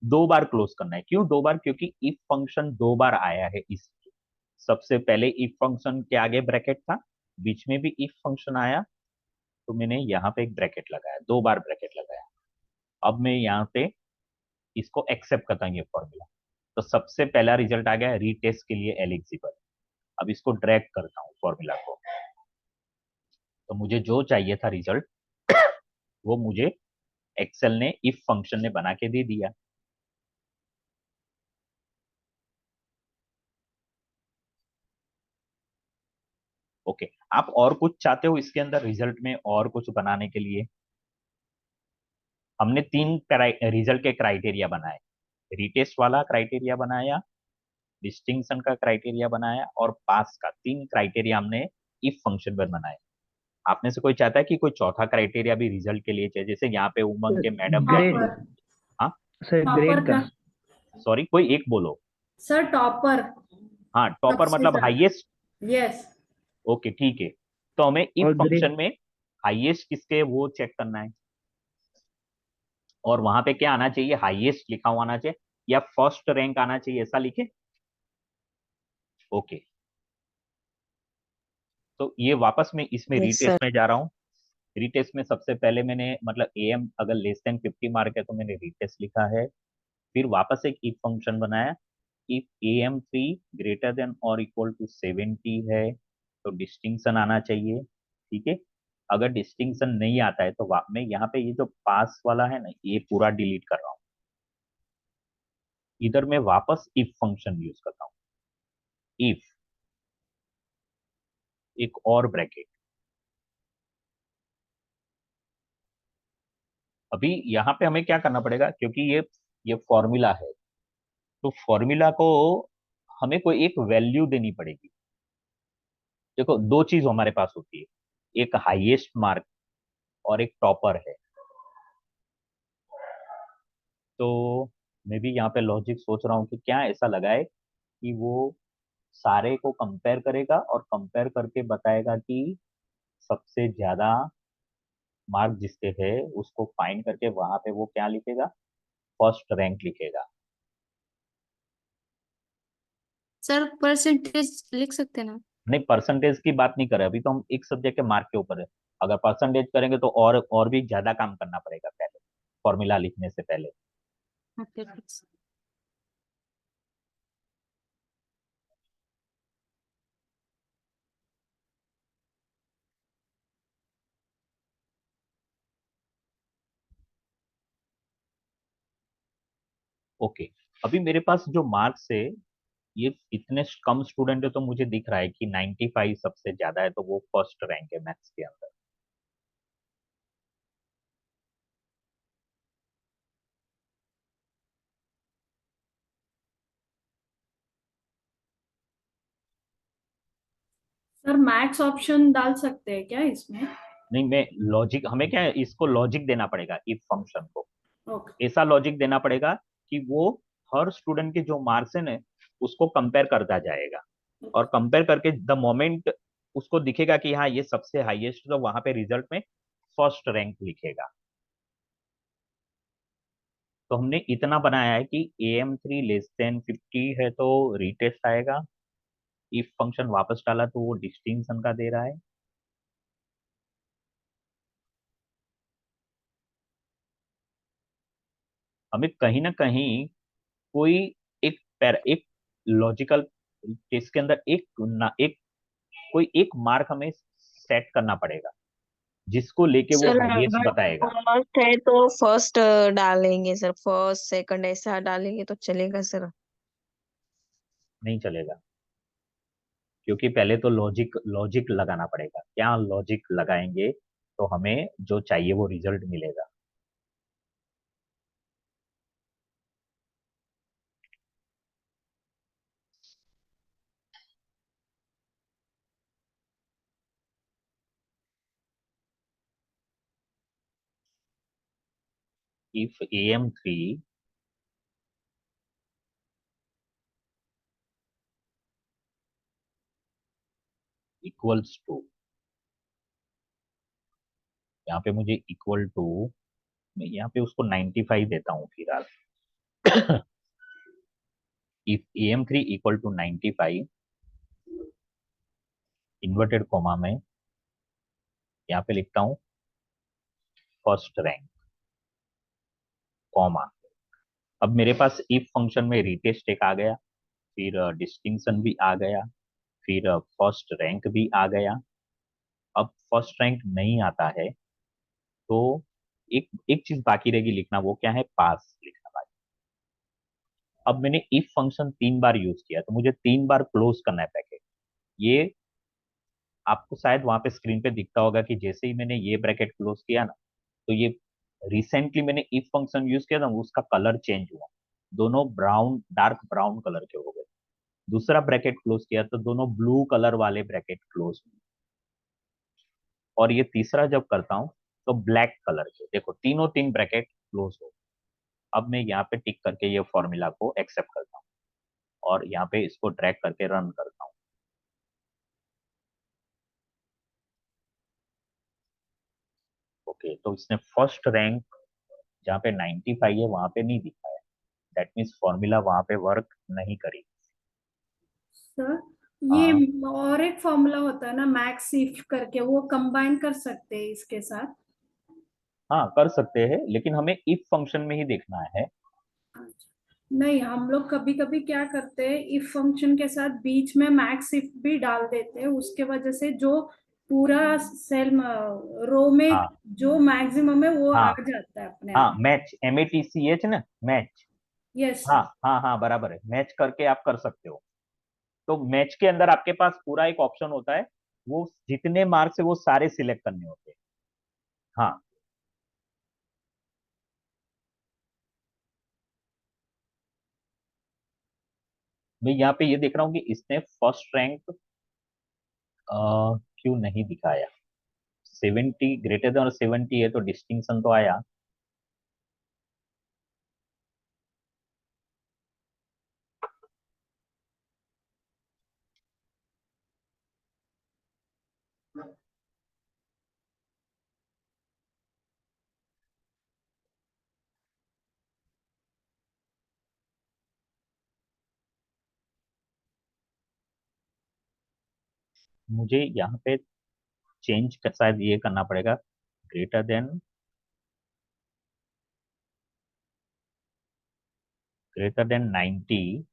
2 बार क्लोज करना है। क्यों 2 बार? क्योंकि इफ फंक्शन 2 बार आया है इसलिए। सबसे पहले इफ फंक्शन के आगे ब्रैकेट था, बीच में भी इफ फंक्शन आया, तो मैंने यहाँ पे एक ब्रैकेट लगाया, 2 बार ब्रैकेट लगाया। अब मैं यहाँ पे इसको एक्सेप्ट करता हूँ ये फॉर्मूला, तो सबसे पहला रिजल्ट आ गया रीटेस्ट के लिए एलिजिबल। अब इसको ड्रैग करता हूँ फॉर्मूला को, तो मुझे जो चाहिए था रिजल्ट वो मुझे एक्सेल ने इफ फंक्शन ने बना के दे दिया। ओके, आप और कुछ चाहते हो इसके अंदर रिजल्ट में, और कुछ बनाने के लिए? हमने 3 रिजल्ट के क्राइटेरिया बनाए, रीटेस्ट वाला क्राइटेरिया बनाया, डिस्टिंक्शन का क्राइटेरिया बनाया और पास का। 3 क्राइटेरिया हमने इफ फंक्शन पर बनाए। आप में से कोई चाहता है कि कोई चौथा क्राइटेरिया भी रिजल्ट के लिए चाहिए? जैसे यहाँ पे उमंग के मैडम ने, ग्रेड, टॉपर, हाँ सर टॉपर ग्रेड का। का। सॉरी, कोई एक बोलो। सर टॉपर हाँ, टॉपर सबसे मतलब ज्यादा। हाईएस्ट। यस। ओके ठीक है, तो हमें इफ और फंक्शन ग्रेड, में हाईएस्ट किसके वो चेक करना है, और वहां पे क्या आना चाहिए, हाईएस्ट लिखा हुआ आना चाहिए या फर्स्ट रैंक आना चाहिए, ऐसा लिखे। ओके, तो ये वापस मैं इसमें यस सर। रीटेस्ट में जा रहा हूँ। रीटेस्ट में सबसे पहले मैंने मतलब एम अगर लेस देन 50 मार्क है तो मैंने रीटेस्ट लिखा है। फिर वापस एक इफ फंक्शन बनाया, इफ AM3 ग्रेटर देन और इक्वल टू 70 है तो डिस्टिंक्शन आना चाहिए। ठीक है, अगर डिस्टिंक्शन नहीं आता है तो मैं यहाँ पे ये जो पास वाला है ना, ये पूरा डिलीट कर रहा हूँ। इधर मैं वापस इफ फंक्शन यूज करता हूँ, इफ एक और ब्रैकेट। अभी यहाँ पे हमें क्या करना पड़ेगा, क्योंकि ये फॉर्मूला है, तो फॉर्मूला को हमें कोई एक वैल्यू देनी पड़ेगी। देखो, 2 चीज हमारे पास होती है, एक हाईएस्ट मार्क और एक टॉपर है। तो मैं भी यहाँ पे लॉजिक सोच रहा हूँ कि क्या ऐसा लगाए कि वो सारे को कंपेयर करेगा और कंपेयर करके बताएगा कि सबसे ज्यादा मार्क जिसके है उसको फाइंड करके वहां पे वो क्या लिखेगा, फर्स्ट रैंक लिखेगा। सर परसेंटेज लिख सकते ना? नहीं, परसेंटेज की बात नहीं कर रहे, अभी तो हम एक सब्जेक्ट के मार्क के ऊपर है। अगर परसेंटेज करेंगे तो और भी ज्यादा काम करना पड़ेगा पहले, फॉर्मूला लिखने से पहले। ओके ठीक। ओके, अभी मेरे पास जो मार्क्स है, ये इतने कम स्टूडेंट है तो मुझे दिख रहा है कि 95 सबसे ज्यादा है, तो वो फर्स्ट रैंक है मैथ्स के अंदर। सर मैक्स ऑप्शन डाल सकते हैं क्या इसमें? नहीं, मैं लॉजिक, हमें क्या है, इसको लॉजिक देना पड़ेगा इफ फंक्शन को। ओके। ऐसा लॉजिक देना पड़ेगा कि वो हर स्टूडेंट के जो मार्क्स है ना, उसको कंपेयर करता जाएगा, और कंपेयर करके द मोमेंट उसको दिखेगा कि हाँ ये सबसे हाईएस्ट, तो वहां पे रिजल्ट में फर्स्ट रैंक लिखेगा। तो हमने इतना बनाया है कि AM3 लेस देन 50 है तो रीटेस्ट आएगा। इफ फंक्शन वापस डाला तो वो डिस्टिंक्शन का दे रहा है। हमें कहीं ना कहीं कोई एक लॉजिकल इसके अंदर एक कोई एक मार्क हमें सेट करना पड़ेगा जिसको लेके वो सर हाईएस्ट अगर बताएगा। फर्स्ट है तो फर्स्ट डालेंगे सर, फर्स्ट सेकंड ऐसा डालेंगे तो चलेगा सर? नहीं चलेगा, क्योंकि पहले तो लॉजिक लॉजिक लगाना पड़ेगा। क्या लॉजिक लगाएंगे तो हमें जो चाहिए वो रिजल्ट मिलेगा। इफ AM3 इक्वल्स टू, यहाँ पे मुझे इक्वल टू, मैं यहाँ पे उसको 95 देता हूँ फिलहाल। If AM3 equal to 95, inverted comma में यहाँ पे लिखता हूँ फर्स्ट रैंक, कॉमा। अब मेरे पास इफ फंक्शन में रिटेस्ट एक आ गया, फिर डिस्टिंक्शन भी आ गया, फिर फर्स्ट रैंक भी आ गया। अब फर्स्ट रैंक नहीं आता है तो एक एक चीज बाकी रहेगी लिखना, वो क्या है, पास लिखना बाकी। अब मैंने इफ फंक्शन 3 बार यूज किया तो मुझे 3 बार क्लोज करना है पैकेट। ये आपको शायद वहां पे स्क्रीन पे दिखता होगा कि जैसे ही मैंने ये ब्रैकेट क्लोज किया ना, तो ये रिसेंटली मैंने इफ फंक्शन यूज किया था, उसका कलर चेंज हुआ, दोनों ब्राउन, डार्क ब्राउन कलर के हो गए। दूसरा ब्रैकेट क्लोज किया तो दोनों ब्लू कलर वाले ब्रैकेट क्लोज हुए। और ये तीसरा जब करता हूँ तो ब्लैक कलर के, देखो तीनों तीन ब्रैकेट क्लोज हो। अब मैं यहाँ पे टिक करके ये फॉर्मूला को एक्सेप्ट करता हूँ और यहाँ पे इसको ड्रैग करके रन करता हूँ। ओके, तो इसने फर्स्ट रैंक जहाँ पे 95 है वहां पे नहीं दिखाया, दैट मीन्स फॉर्मूला वहां पे वर्क नहीं करी। सर ये हाँ और एक फॉर्मूला होता है ना मैक्स इफ करके, वो कंबाइन कर सकते हैं इसके साथ? हाँ कर सकते हैं, लेकिन हमें इफ फंक्शन में ही देखना है। नहीं, हम लोग कभी कभी क्या करते हैं, इफ फंक्शन के साथ बीच में मैक्स इफ भी डाल देते हैं, उसके वजह से जो पूरा सेल रो में हाँ जो मैक्सिमम है वो आ हाँ जाता है अपने हाँ, आप। मैच, MATCH ना, मैच। यस हाँ सर। हाँ हाँ, बराबर है, मैच करके आप कर सकते हो। तो मैच के अंदर आपके पास पूरा एक ऑप्शन होता है, वो जितने मार्क्स है वो सारे सिलेक्ट करने होते हैं। हाँ, मैं यहाँ पे ये देख रहा हूँ कि इसने फर्स्ट रैंक क्यों नहीं दिखाया। 70 ग्रेटर देन और 70 है तो डिस्टिंक्शन तो आया। मुझे यहाँ पे चेंज शायद ये करना पड़ेगा, ग्रेटर देन 90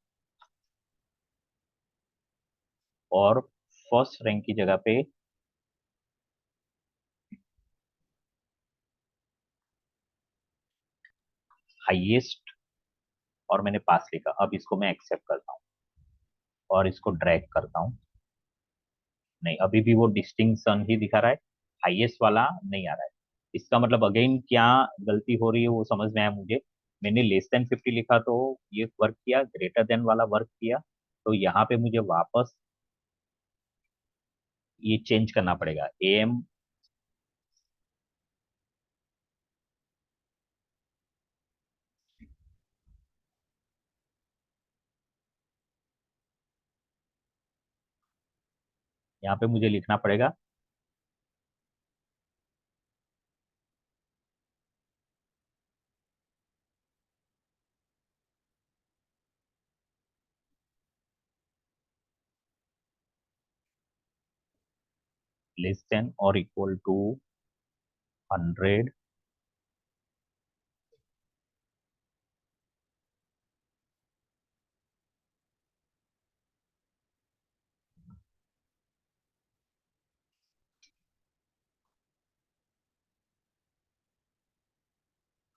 और फर्स्ट रैंक की जगह पे हाईएस्ट, और मैंने पास लिखा। अब इसको मैं एक्सेप्ट करता हूँ और इसको ड्रैग करता हूँ। नहीं, अभी भी वो डिस्टिंक्शन ही दिखा रहा है, हाईएस्ट वाला नहीं आ रहा है। इसका मतलब अगेन क्या गलती हो रही है वो समझ में आया मुझे। मैंने लेस देन 50 लिखा तो ये वर्क किया, ग्रेटर देन वाला वर्क किया, तो यहाँ पे मुझे वापस ये चेंज करना पड़ेगा। AM, यहाँ पे मुझे लिखना पड़ेगा लेस देन और इक्वल टू 100।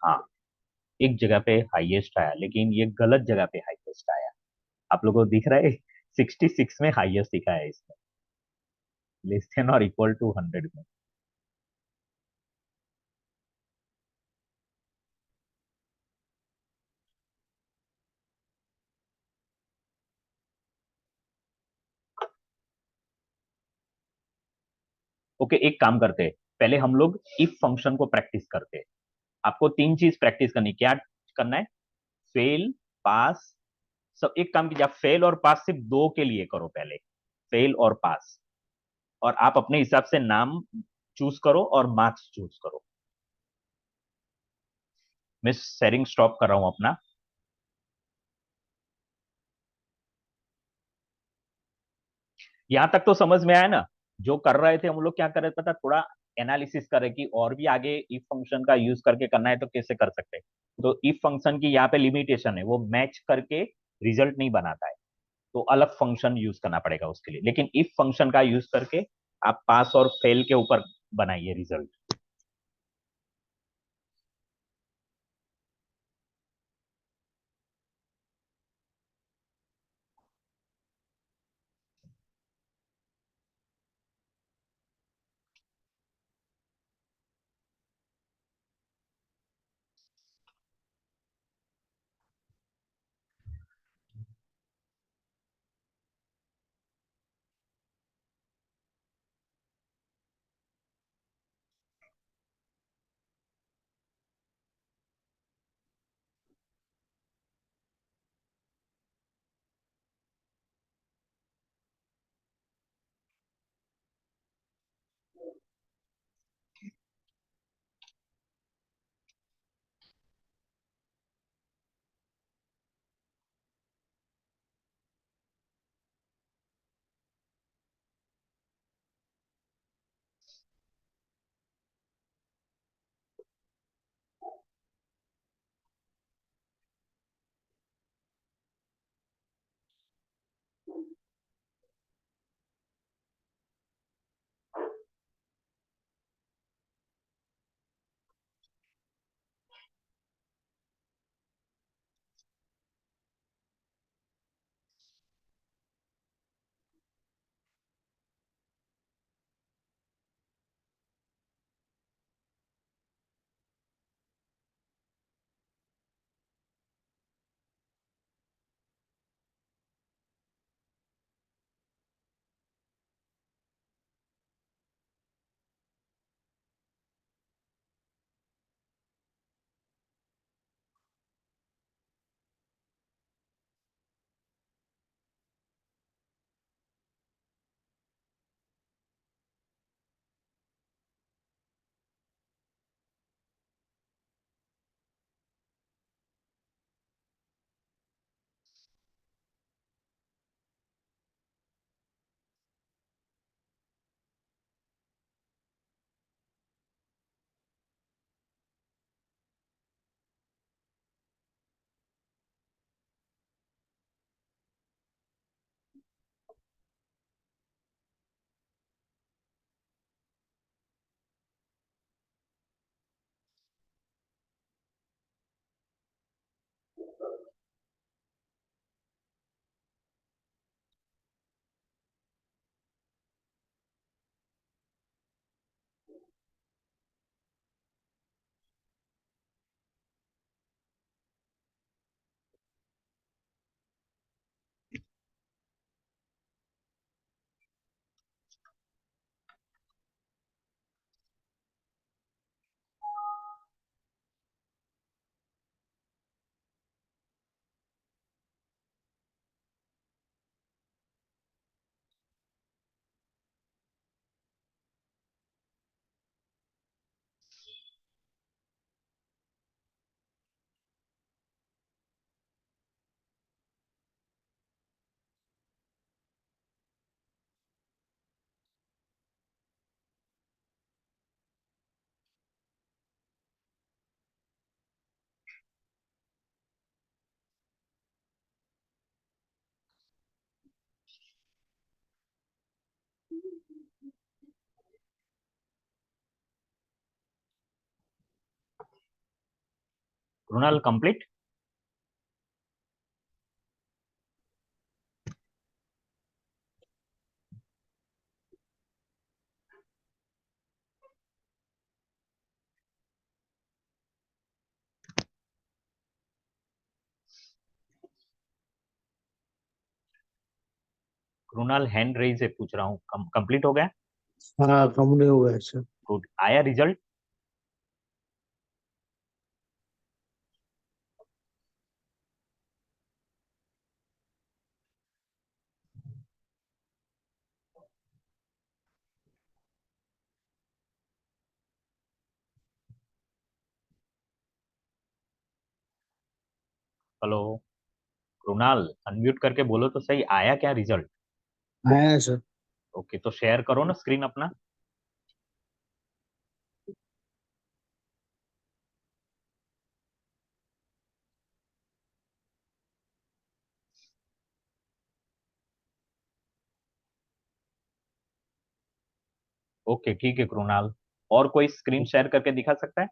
हाँ, एक जगह पे हाईएस्ट आया, लेकिन ये गलत जगह पे हाईएस्ट आया। आप लोगों को दिख रहा है, 66 में हाईएस्ट दिखा है इसमें, लेस देन और इक्वल टू 100 में। ओके, एक काम करते हैं, पहले हम लोग इफ फंक्शन को प्रैक्टिस करते हैं। आपको तीन चीज प्रैक्टिस करनी, क्या करना है, फेल, पास। सब एक काम कीजिए, आप फेल और पास सिर्फ दो के लिए करो पहले, फेल और पास। और आप अपने हिसाब से नाम चूज करो और मार्क्स चूज करो। मैं शेयरिंग स्टॉप कर रहा हूं अपना। यहां तक तो समझ में आया ना? जो कर रहे थे हम लोग, क्या कर रहे थे पता, थोड़ा एनालिसिस करे कि और भी आगे इफ फंक्शन का यूज करके करना है तो कैसे कर सकते हैं। तो इफ फंक्शन की यहाँ पे लिमिटेशन है, वो मैच करके रिजल्ट नहीं बनाता है, तो अलग फंक्शन यूज करना पड़ेगा उसके लिए। लेकिन इफ फंक्शन का यूज करके आप पास और फेल के ऊपर बनाइए result. Krunal complete. Krunal hand raise है, पूछ रहा हूँ, कंप्लीट हो गया? हाँ कंप्लीट हो गया सर। गुड, आया रिजल्ट? हेलो कृणाल, अनम्यूट करके बोलो तो सही, आया क्या रिजल्ट? आया है सर। ओके, तो शेयर करो ना स्क्रीन अपना। ओके ठीक है कृणाल, और कोई स्क्रीन शेयर करके दिखा सकता है?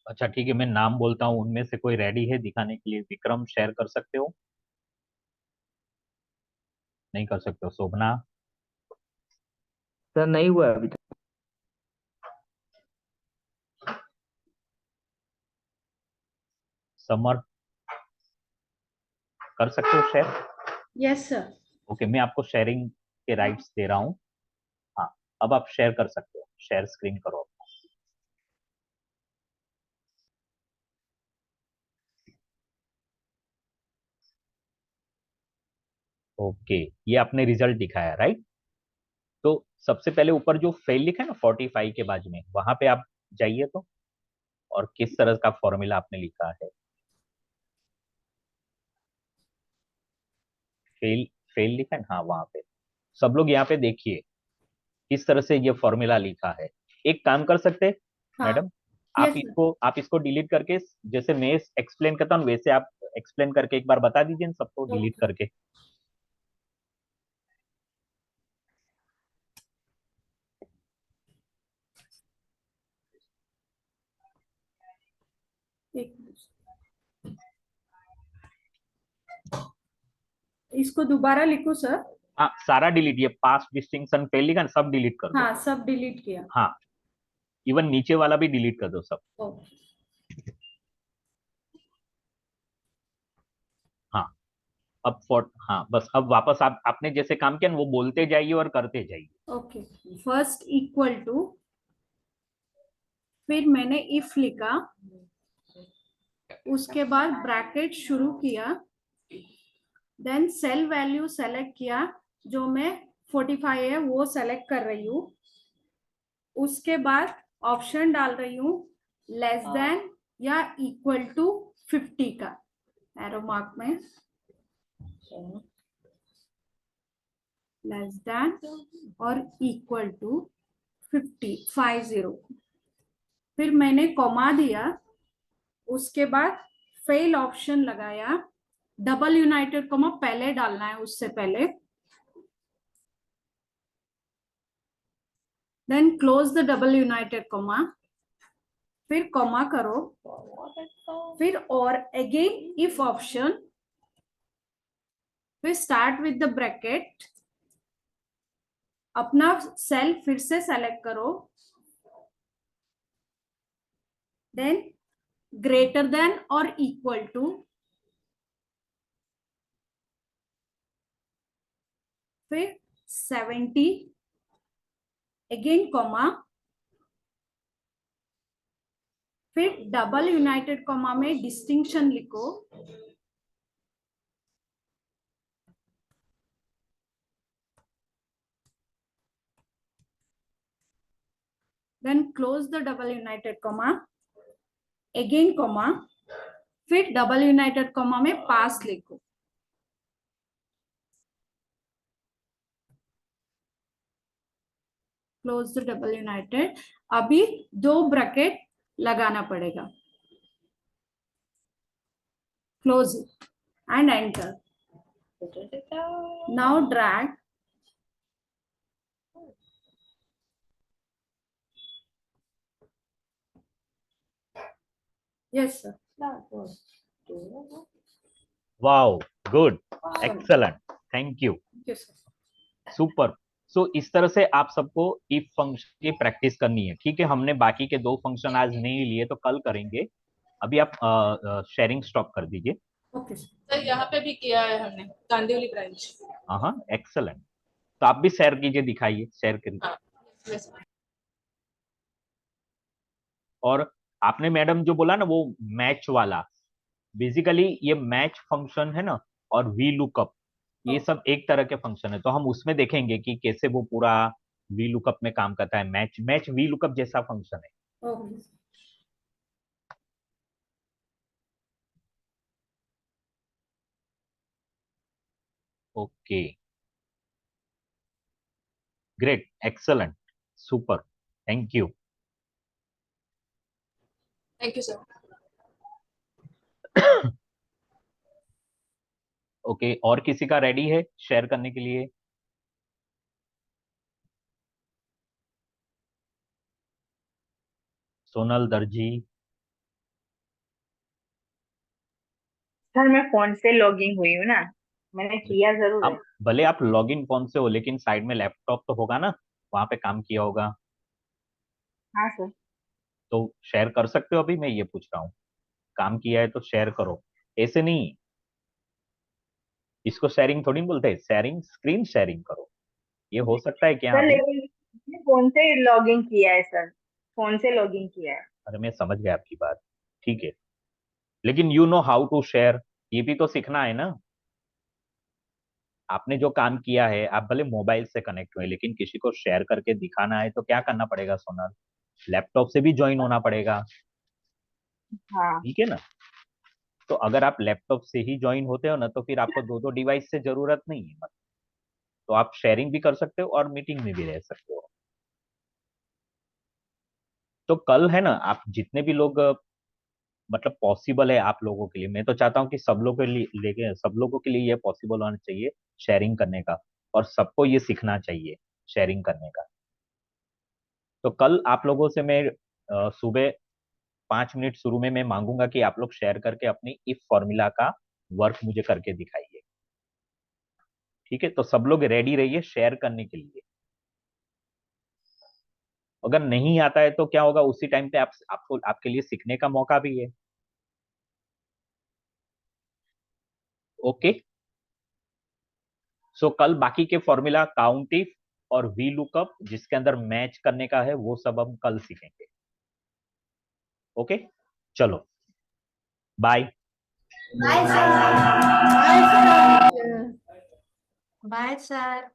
अच्छा ठीक है, मैं नाम बोलता हूँ, उनमें से कोई रेडी है दिखाने के लिए? विक्रम शेयर कर सकते हो? नहीं कर सकते हो? शोभना? सर नहीं हुआ अभी तक। समर कर सकते हो शेयर? Yes sir. ओके, मैं आपको शेयरिंग के राइट्स दे रहा हूँ। हाँ, अब आप शेयर कर सकते हो, शेयर स्क्रीन करो अपना। ओके, ये आपने रिजल्ट दिखाया राइट? तो सबसे पहले ऊपर जो फेल लिखा है ना 45 के बाजू में, वहां पे आप जाइए तो, और किस तरह का फॉर्मूला आपने लिखा है? फेल, फेल लिखा है ना, हाँ वहां पे। सब लोग यहाँ पे देखिए किस तरह से ये फॉर्मूला लिखा है। एक काम कर सकते हैं हाँ। Madam, yes sir. आप इसको डिलीट करके, जैसे मैं एक्सप्लेन करता हूँ वैसे आप एक्सप्लेन करके एक बार बता दीजिए इन सबको डिलीट ओके। करके। एक मिनट। इसको दोबारा लिखूं सर? हाँ सारा डिलीट, ये पास्ट डिस्टिंक्शन फेल लिखा ना, सब डिलीट कर दो। हाँ, सब डिलीट किया। हाँ, इवन नीचे वाला भी डिलीट कर दो सब। ओके। हाँ, अब हाँ बस, अब वापस आपने जैसे काम किया ना वो बोलते जाइए और करते जाइए। ओके। फर्स्ट इक्वल टू, फिर मैंने इफ लिखा, उसके बाद ब्रैकेट शुरू किया, देन सेल वैल्यू सेलेक्ट किया, जो मैं 45 है वो सेलेक्ट कर रही हूँ। उसके बाद ऑप्शन डाल रही हूँ लेस देन या इक्वल टू 50 का, एरो मार्क में लेस देन और इक्वल टू 50। फिर मैंने कॉमा दिया, उसके बाद फेल ऑप्शन लगाया, डबल यूनाइटेड कॉमा पहले डालना है उससे पहले, then close the double united comma, फिर कॉमा करो, फिर और अगेन इफ ऑप्शन, फिर स्टार्ट विद द ब्रैकेट, अपना सेल फिर से सेलेक्ट करो, देन ग्रेटर देन और इक्वल टू, फिर 70, अगेन कॉमा, फिर डबल यूनाइटेड कॉमा में डिस्टिंक्शन लिखो, then close the double united comma, again comma, फिर डबल यूनाइटेड कॉमा में पास लिखो। Close the double united. अभी 2 ब्रैकेट लगाना पड़ेगा, close and enter. Now drag, yes sir, wow, good, excellent, thank you, yes sir. Super. So इस तरह से आप सबको इफ फंक्शन की प्रैक्टिस करनी है, ठीक है। हमने बाकी के 2 फंक्शन आज नहीं लिए तो कल करेंगे। अभी आप शेयरिंग स्टॉप कर दीजिए। Okay sir. सर यहाँ पे भी किया है हमने, कांदिवली ब्रांच। हाँ, एक्सलेंट। तो आप भी शेयर कीजिए, दिखाइए, शेयर करिए। हाँ, yes, yes। और आपने मैडम जो बोला ना वो मैच वाला, बेसिकली ये मैच फंक्शन है ना, और वी लुकअप, ये सब एक तरह के फंक्शन है। तो हम उसमें देखेंगे कि कैसे वो पूरा वी लुकअप में काम करता है। मैच मैच वी लुकअप जैसा फंक्शन है। Okay okay, great, excellent, super, thank you. Thank you sir. Okay, और किसी का रेडी है शेयर करने के लिए? सोनल दर्जी। सर मैं फोन से लॉगिन हुई हूँ ना, मैंने किया जरूर है। आप भले आप लॉगिन कौन से हो, लेकिन साइड में लैपटॉप तो होगा ना, वहां पे काम किया होगा। हाँ सर। तो शेयर कर सकते हो? अभी मैं ये पूछ रहा हूँ, काम किया है तो शेयर करो, ऐसे नहीं। इसको शेयरिंग थोड़ी बोलते हैं, शेयरिंग स्क्रीन शेयरिंग करो। ये हो सकता है क्या सर अभी? लेकिन मैंने फोन से लॉगिन किया है सर, फोन से लॉगिन किया है। अरे मैं समझ गया आपकी बात, ठीक है। लेकिन you know how to share, ये भी तो सीखना है ना। आपने जो काम किया है, आप भले मोबाइल से कनेक्ट हुए, लेकिन किसी को शेयर करके दिखाना है तो क्या करना पड़ेगा सोनल? लैपटॉप से भी ज्वाइन होना पड़ेगा, हाँ। ठीक है ना। तो अगर आप लैपटॉप से ही ज्वाइन होते हो ना, तो फिर आपको 2 डिवाइस से जरूरत नहीं है। तो आप शेयरिंग भी कर सकते हो और मीटिंग में भी रह सकते हो। तो कल है ना, आप जितने भी लोग, मतलब पॉसिबल है आप लोगों के लिए, मैं तो चाहता हूँ कि सब लोगों के लिए, लेकिन सब लोगों के लिए ये पॉसिबल होना चाहिए शेयरिंग करने का, और सबको ये सीखना चाहिए शेयरिंग करने का। तो कल आप लोगों से मैं सुबह 5 मिनट शुरू में मैं मांगूंगा कि आप लोग शेयर करके अपनी इफ फॉर्मूला का वर्क मुझे करके दिखाइए, ठीक है। तो सब लोग रेडी रहिए शेयर करने के लिए। अगर नहीं आता है तो क्या होगा, उसी टाइम पे आपको आपके लिए सीखने का मौका भी है। ओके। सो कल बाकी के फॉर्मूला, काउंट इफ और वी लुकअप, जिसके अंदर मैच करने का है, वो सब हम कल सीखेंगे। ओके, चलो, bye. Bye sir. Bye sir.